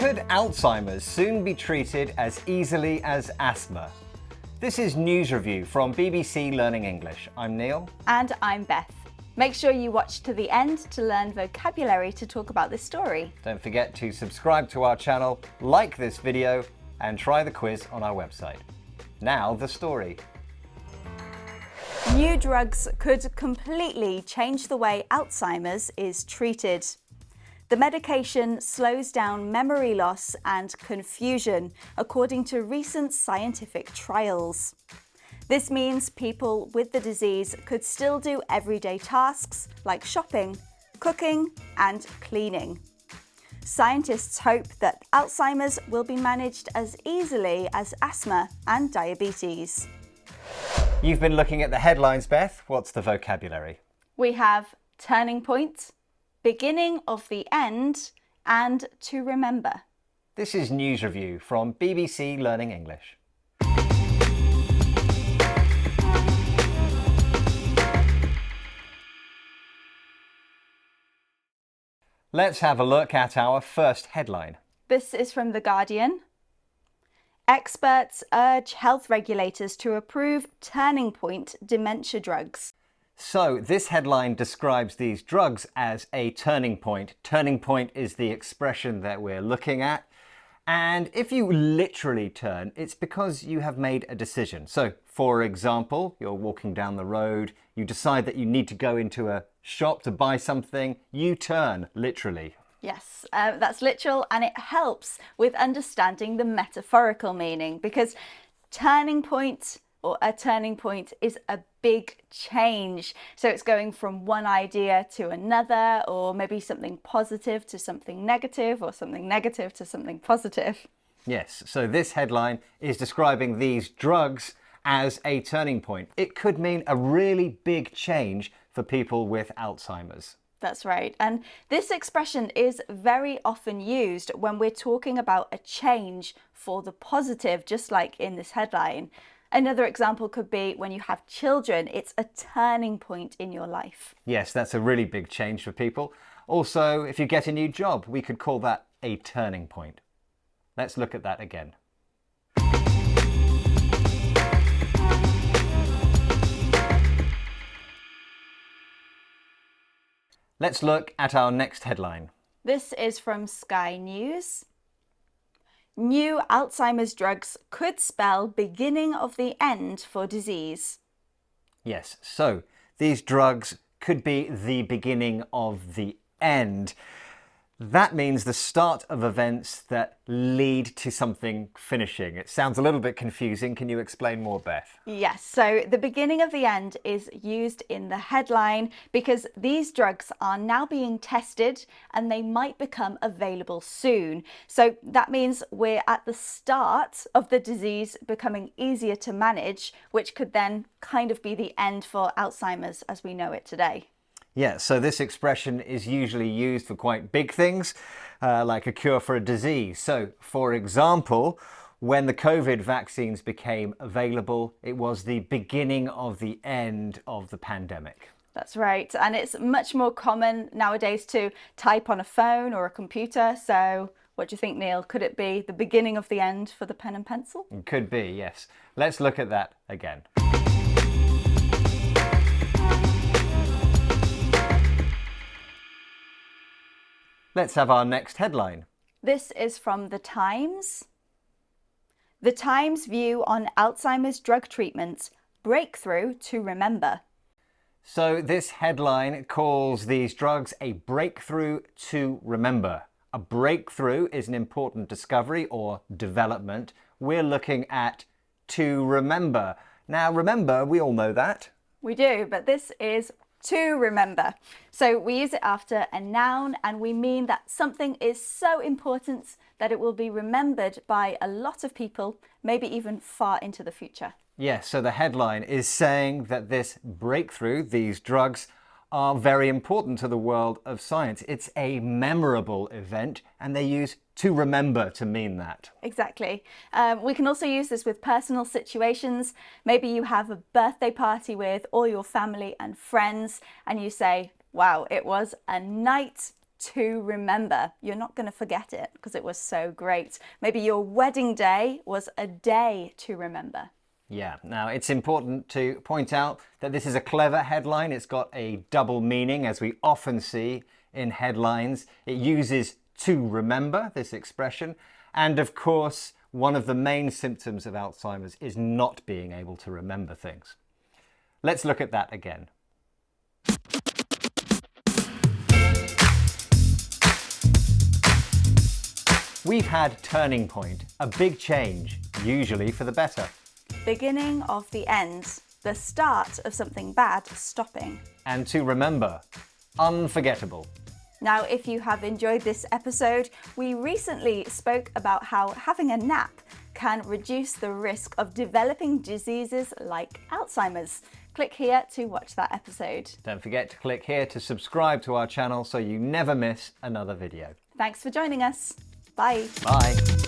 Could Alzheimer's soon be treated as easily as asthma? This is News Review from BBC Learning English. I'm Neil. And I'm Beth. Make sure you watch to the end to learn vocabulary to talk about this story. Don't forget to subscribe to our channel, like this video, and try the quiz on our website. Now the story. New drugs could completely change the way Alzheimer's is treated. The medication slows down memory loss and confusion, according to recent scientific trials. This means people with the disease could still do everyday tasks like shopping, cooking, and cleaning. Scientists hope that Alzheimer's will be managed as easily as asthma and diabetes. You've been looking at the headlines, Beth. What's the vocabulary? We have turning point, beginning of the end, and to remember. This is News Review from BBC Learning English. Let's have a look at our first headline. This is from The Guardian. Experts urge health regulators to approve turning point dementia drugs. So this headline describes these drugs as a turning point. Turning point is the expression that we're looking at. And if you literally turn, it's because you have made a decision. So, for example, you're walking down the road, you decide that you need to go into a shop to buy something, you turn, literally. Yes, that's literal, and it helps with understanding the metaphorical meaning, because turning point or a turning point is a big change. So it's going from one idea to another, or maybe something positive to something negative, or something negative to something positive. Yes, so this headline is describing these drugs as a turning point. It could mean a really big change for people with Alzheimer's. That's right. And this expression is very often used when we're talking about a change for the positive, just like in this headline. Another example could be when you have children, it's a turning point in your life. Yes, that's a really big change for people. Also, if you get a new job, we could call that a turning point. Let's look at that again. Let's look at our next headline. This is from Sky News. New Alzheimer's drugs could spell beginning of the end for disease. Yes, so these drugs could be the beginning of the end. That means the start of events that lead to something finishing. It sounds a little bit confusing. Can you explain more, Beth? Yes, so the beginning of the end is used in the headline because these drugs are now being tested and they might become available soon. So that means we're at the start of the disease becoming easier to manage, which could then kind of be the end for Alzheimer's as we know it today. Yeah, so this expression is usually used for quite big things, like a cure for a disease. So, for example, when the COVID vaccines became available, it was the beginning of the end of the pandemic. That's right, and it's much more common nowadays to type on a phone or a computer. So what do you think, Neil? Could it be the beginning of the end for the pen and pencil? It could be, yes. Let's look at that again. Let's have our next headline. This is from The Times. The Times view on Alzheimer's drug treatments, breakthrough to remember. So this headline calls these drugs a breakthrough to remember. A breakthrough is an important discovery or development. We're looking at to remember. Now remember, we all know that. We do, but this is to remember. So we use it after a noun and we mean that something is so important that it will be remembered by a lot of people, maybe even far into the future. Yes, so the headline is saying that this breakthrough, these drugs, are very important to the world of science. It's a memorable event and they use to remember to mean that. Exactly. We can also use this with personal situations. Maybe you have a birthday party with all your family and friends and you say, wow, it was a night to remember. You're not going to forget it because it was so great. Maybe your wedding day was a day to remember. Yeah, now it's important to point out that this is a clever headline. It's got a double meaning, as we often see in headlines. It uses to remember, this expression, and of course, one of the main symptoms of Alzheimer's is not being able to remember things. Let's look at that again. We've had turning point, a big change, usually for the better. Beginning of the end, the start of something bad stopping. And to remember, unforgettable. Now, if you have enjoyed this episode, we recently spoke about how having a nap can reduce the risk of developing diseases like Alzheimer's. Click here to watch that episode. Don't forget to click here to subscribe to our channel so you never miss another video. Thanks for joining us. Bye. Bye.